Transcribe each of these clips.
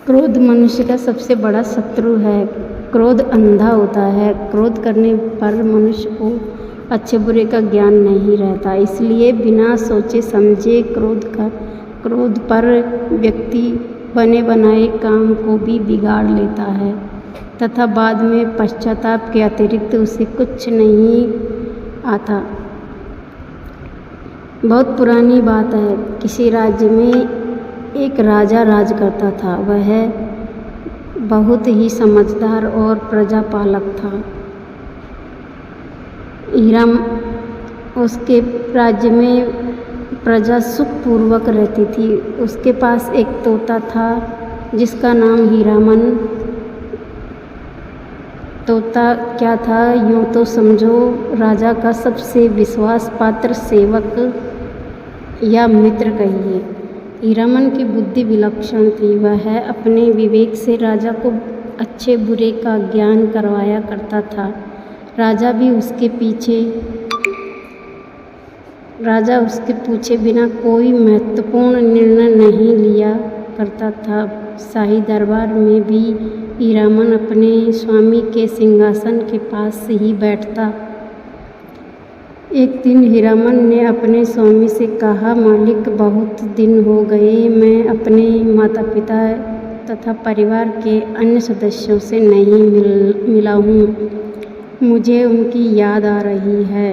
क्रोध मनुष्य का सबसे बड़ा शत्रु है। क्रोध अंधा होता है। क्रोध करने पर मनुष्य को अच्छे बुरे का ज्ञान नहीं रहता, इसलिए बिना सोचे समझे क्रोध पर व्यक्ति बने बनाए काम को भी बिगाड़ लेता है तथा बाद में पश्चाताप के अतिरिक्त उसे कुछ नहीं आता। बहुत पुरानी बात है। किसी राज्य में एक राजा राज करता था। वह बहुत ही समझदार और प्रजापालक था। उसके राज्य में प्रजा सुखपूर्वक रहती थी। उसके पास एक तोता था जिसका नाम हीरामन। तोता क्या था, यूँ तो समझो राजा का सबसे विश्वास पात्र सेवक या मित्र कहिए। हीरामन की बुद्धि विलक्षण थी। वह अपने विवेक से राजा को अच्छे बुरे का ज्ञान करवाया करता था। राजा उसके पूछे बिना कोई महत्वपूर्ण निर्णय नहीं लिया करता था। शाही दरबार में भी हीरामन अपने स्वामी के सिंहासन के पास ही बैठता। एक दिन हीरामन ने अपने स्वामी से कहा, मालिक, बहुत दिन हो गए मैं अपने माता पिता तथा परिवार के अन्य सदस्यों से नहीं मिला हूँ। मुझे उनकी याद आ रही है।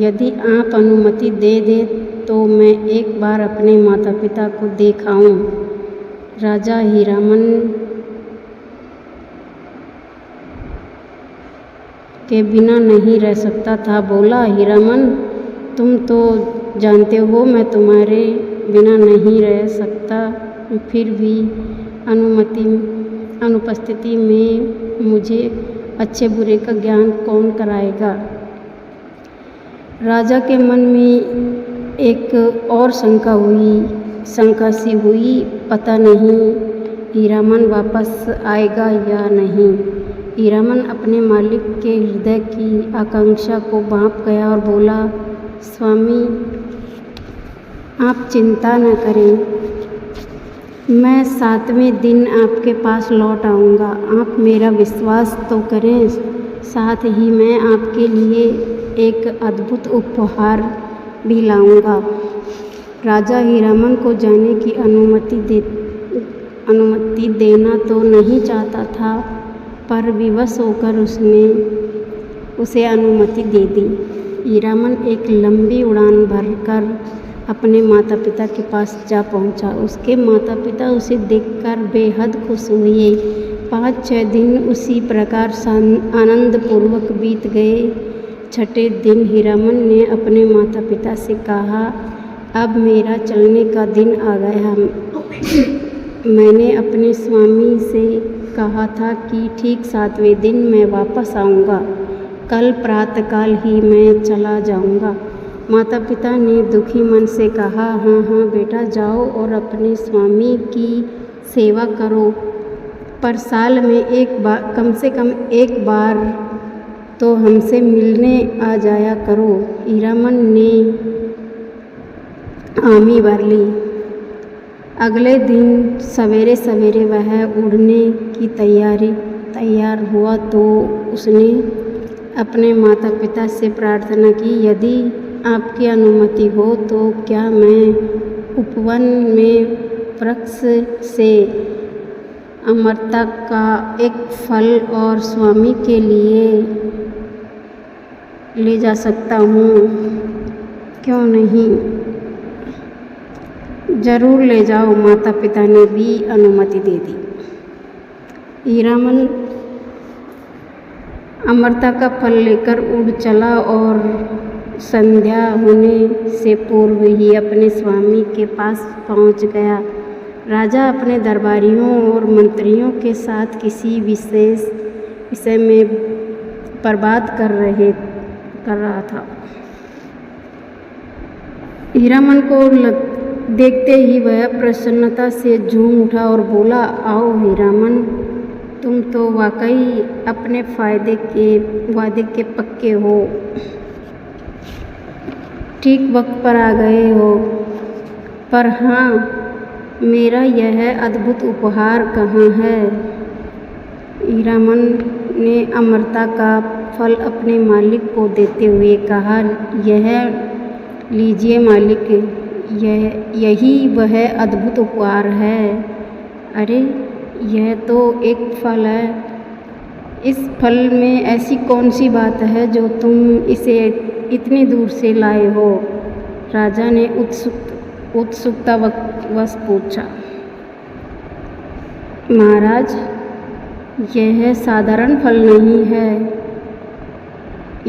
यदि आप अनुमति दे दें तो मैं एक बार अपने माता पिता को देख आऊँ। राजा हीरामन के बिना नहीं रह सकता था। बोला, हीरामन, तुम तो जानते हो मैं तुम्हारे बिना नहीं रह सकता, फिर भी अनुपस्थिति में मुझे अच्छे बुरे का ज्ञान कौन कराएगा। राजा के मन में एक और शंका सी हुई। पता नहीं हीरामन वापस आएगा या नहीं। हीरामन अपने मालिक के हृदय की आकांक्षा को भांप गया और बोला, स्वामी, आप चिंता न करें, मैं 7वें दिन आपके पास लौट आऊँगा। आप मेरा विश्वास तो करें, साथ ही मैं आपके लिए एक अद्भुत उपहार भी लाऊंगा। राजा हीरामन को जाने की अनुमति देना तो नहीं चाहता था, पर विवश होकर उसने उसे अनुमति दे दी। हीरामन एक लंबी उड़ान भरकर अपने माता पिता के पास जा पहुंचा। उसके माता पिता उसे देखकर बेहद खुश हुए। 5-6 दिन उसी प्रकार आनंदपूर्वक बीत गए। 6ठे दिन हीरामन ने अपने माता पिता से कहा, अब मेरा चलने का दिन आ गया। मैंने अपने स्वामी से कहा था कि ठीक 7वें दिन मैं वापस आऊँगा। कल प्रातःकाल ही मैं चला जाऊँगा। माता पिता ने दुखी मन से कहा, हाँ बेटा, जाओ और अपने स्वामी की सेवा करो, पर साल में कम से कम एक बार तो हमसे मिलने आ जाया करो। हीरामन ने हामी भर ली। अगले दिन सवेरे सवेरे वह उड़ने की तैयार हुआ तो उसने अपने माता पिता से प्रार्थना की, यदि आपकी अनुमति हो तो क्या मैं उपवन में वृक्ष से अमरता का एक फल और स्वामी के लिए ले जा सकता हूँ। क्यों नहीं, जरूर ले जाओ। माता पिता ने भी अनुमति दे दी। हीरामन अमरता का फल लेकर उड़ चला और संध्या होने से पूर्व ही अपने स्वामी के पास पहुंच गया। राजा अपने दरबारियों और मंत्रियों के साथ किसी विषय में बात कर रहा था। हीरामन को देखते ही वह प्रसन्नता से झूम उठा और बोला, आओ हीरामन, तुम तो वाकई अपने वादे के पक्के हो। ठीक वक्त पर आ गए हो। पर हाँ, मेरा यह अद्भुत उपहार कहाँ है? हीरामन ने अमरता का फल अपने मालिक को देते हुए कहा, यह लीजिए मालिक, यही वह अद्भुत उपहार है। अरे, यह तो एक फल है। इस फल में ऐसी कौन सी बात है जो तुम इसे इतनी दूर से लाए हो? राजा ने उत्सुकतावश पूछा। महाराज, यह साधारण फल नहीं है,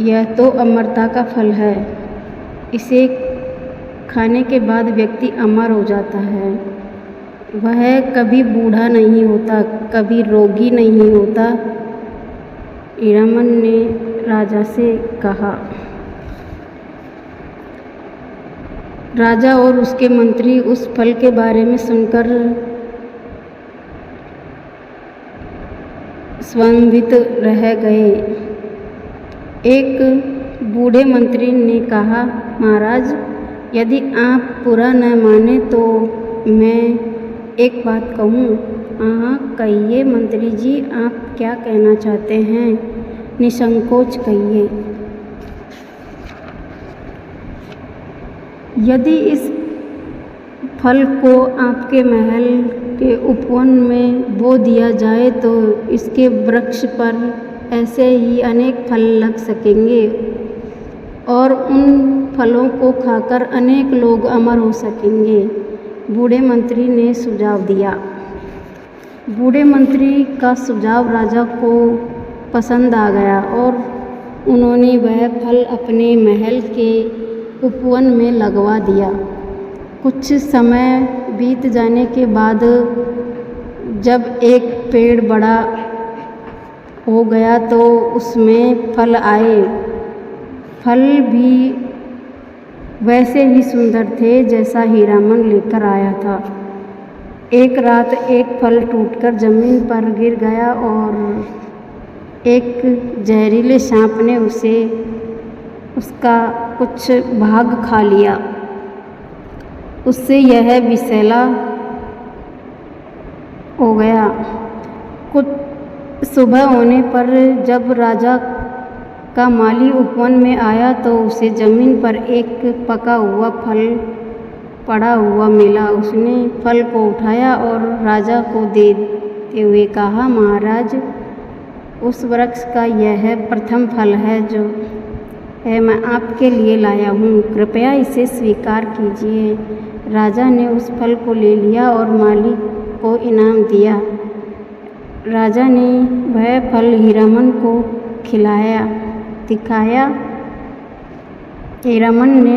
यह तो अमरता का फल है। इसे खाने के बाद व्यक्ति अमर हो जाता है। वह कभी बूढ़ा नहीं होता, कभी रोगी नहीं होता। हीरामन ने राजा से कहा। राजा और उसके मंत्री उस फल के बारे में सुनकर स्तंभित रह गए। एक बूढ़े मंत्री ने कहा, महाराज, यदि आप बुरा न माने तो मैं एक बात कहूँ। हाँ, कहिए मंत्री जी, आप क्या कहना चाहते हैं? निसंकोच कहिए। यदि इस फल को आपके महल के उपवन में बो दिया जाए तो इसके वृक्ष पर ऐसे ही अनेक फल लग सकेंगे और उन फलों को खाकर अनेक लोग अमर हो सकेंगे। बूढ़े मंत्री ने सुझाव दिया। बूढ़े मंत्री का सुझाव राजा को पसंद आ गया और उन्होंने वह फल अपने महल के उपवन में लगवा दिया। कुछ समय बीत जाने के बाद जब एक पेड़ बड़ा हो गया तो उसमें फल आए। फल भी वैसे ही सुंदर थे जैसा हीरामन लेकर आया था। एक रात एक फल टूटकर जमीन पर गिर गया और एक जहरीले सांप ने उसका कुछ भाग खा लिया। उससे यह विषैला हो गया। कुछ सुबह होने पर जब राजा का माली उपवन में आया तो उसे जमीन पर एक पका हुआ फल पड़ा हुआ मिला। उसने फल को उठाया और राजा को देते हुए कहा, महाराज, उस वृक्ष का यह प्रथम फल है जो मैं आपके लिए लाया हूँ, कृपया इसे स्वीकार कीजिए। राजा ने उस फल को ले लिया और माली को इनाम दिया। राजा ने वह फल हीरामन को दिखाया। हीरामन ने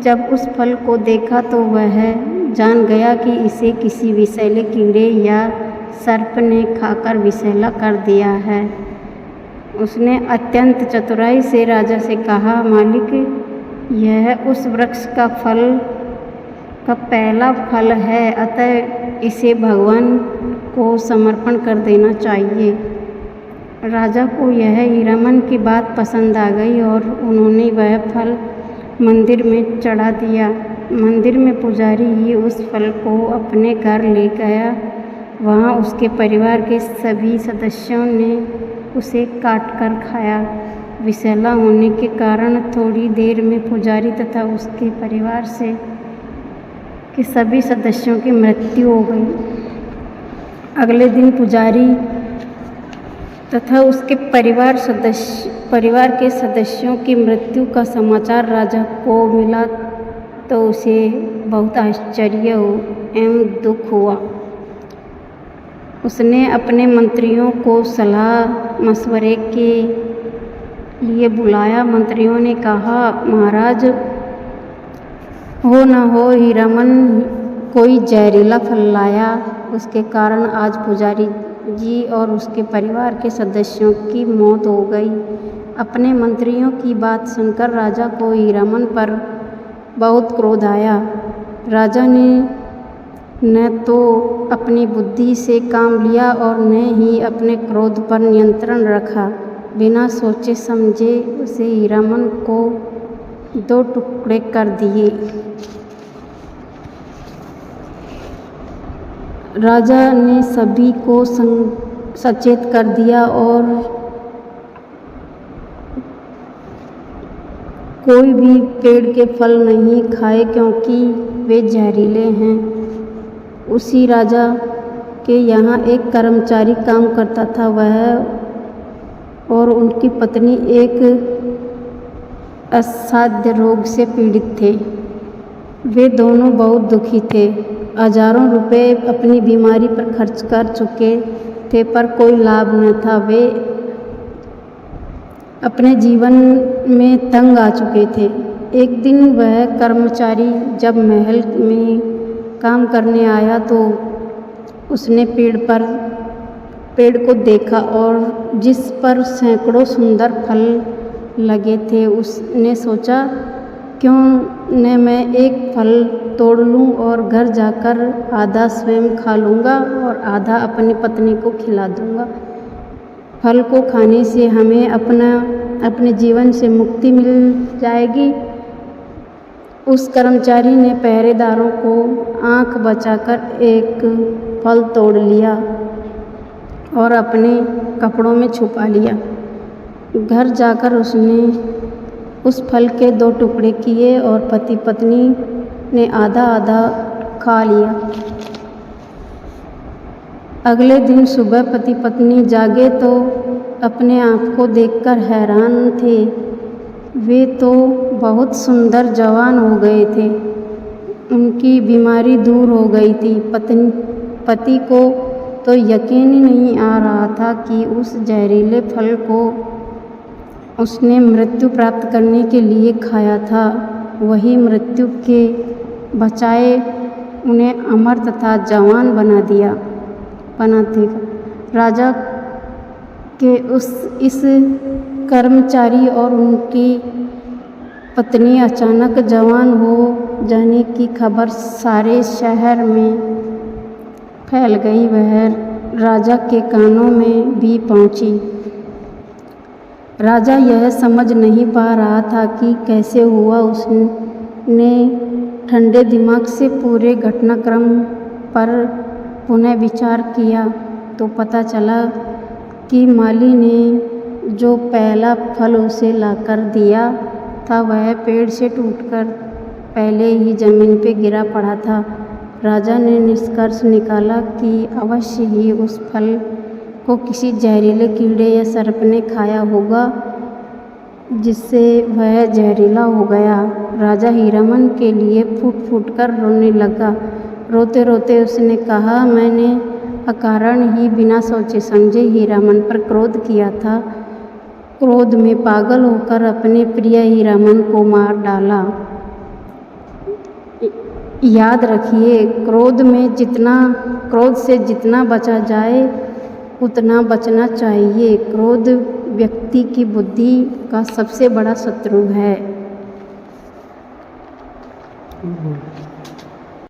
जब उस फल को देखा तो वह जान गया कि इसे किसी विषैले कीड़े या सर्प ने खाकर विषैला कर दिया है। उसने अत्यंत चतुराई से राजा से कहा, मालिक, यह उस वृक्ष का पहला फल है, अतः इसे भगवान को समर्पण कर देना चाहिए। राजा को यह हीरामन की बात पसंद आ गई और उन्होंने वह फल मंदिर में चढ़ा दिया। मंदिर में पुजारी ही उस फल को अपने घर ले गया। वहाँ उसके परिवार के सभी सदस्यों ने उसे काट कर खाया। विषैला होने के कारण थोड़ी देर में पुजारी तथा उसके परिवार के सभी सदस्यों की मृत्यु हो गई। अगले दिन पुजारी तथा उसके परिवार के सदस्यों की मृत्यु का समाचार राजा को मिला तो उसे बहुत आश्चर्य एवं दुख हुआ। उसने अपने मंत्रियों को सलाह मशवरे के लिए बुलाया। मंत्रियों ने कहा, महाराज, हो न हो हीरामन कोई जहरीला फल लाया, उसके कारण आज पुजारी जी और उसके परिवार के सदस्यों की मौत हो गई। अपने मंत्रियों की बात सुनकर राजा को हीरामन पर बहुत क्रोध आया। राजा ने न तो अपनी बुद्धि से काम लिया और न ही अपने क्रोध पर नियंत्रण रखा। बिना सोचे समझे उसे हीरामन को 2 टुकड़े कर दिए। राजा ने सभी को सचेत कर दिया और कोई भी पेड़ के फल नहीं खाए क्योंकि वे जहरीले हैं। उसी राजा के यहाँ एक कर्मचारी काम करता था। वह और उनकी पत्नी एक असाध्य रोग से पीड़ित थे। वे दोनों बहुत दुखी थे। हजारों रुपए अपनी बीमारी पर खर्च कर चुके थे पर कोई लाभ न था। वे अपने जीवन में तंग आ चुके थे। एक दिन वह कर्मचारी जब महल में काम करने आया तो उसने पेड़ को देखा और जिस पर सैकड़ों सुंदर फल लगे थे। उसने सोचा क्यों न मैं एक फल तोड़ लूं और घर जाकर आधा स्वयं खा लूँगा और आधा अपनी पत्नी को खिला दूँगा। फल को खाने से हमें अपने जीवन से मुक्ति मिल जाएगी। उस कर्मचारी ने पहरेदारों को आंख बचाकर एक फल तोड़ लिया और अपने कपड़ों में छुपा लिया। घर जाकर उसने उस फल के 2 टुकड़े किए और पति पत्नी ने आधा आधा खा लिया। अगले दिन सुबह पति पत्नी जागे तो अपने आप को देखकर हैरान थे। वे तो बहुत सुंदर जवान हो गए थे। उनकी बीमारी दूर हो गई थी। पति को तो यकीन ही नहीं आ रहा था कि उस जहरीले फल को उसने मृत्यु प्राप्त करने के लिए खाया था। वही मृत्यु के बचाए उन्हें अमर तथा जवान बना देगा। राजा के इस कर्मचारी और उनकी पत्नी अचानक जवान हो जाने की खबर सारे शहर में फैल गई। वह राजा के कानों में भी पहुंची। राजा यह समझ नहीं पा रहा था कि कैसे हुआ। उसने ठंडे दिमाग से पूरे घटनाक्रम पर पुनः विचार किया तो पता चला कि माली ने जो पहला फल उसे लाकर दिया था वह पेड़ से टूटकर पहले ही जमीन पर गिरा पड़ा था। राजा ने निष्कर्ष निकाला कि अवश्य ही उस फल को किसी जहरीले कीड़े या सर्प ने खाया होगा जिससे वह जहरीला हो गया। राजा हीरामन के लिए फूट फूट कर रोने लगा। रोते रोते उसने कहा, मैंने अकारण ही बिना सोचे समझे हीरामन पर क्रोध किया था। क्रोध में पागल होकर अपने प्रिय हीरामन को मार डाला। याद रखिए, क्रोध से जितना बचा जाए उतना बचना चाहिए। क्रोध व्यक्ति की बुद्धि का सबसे बड़ा शत्रु है।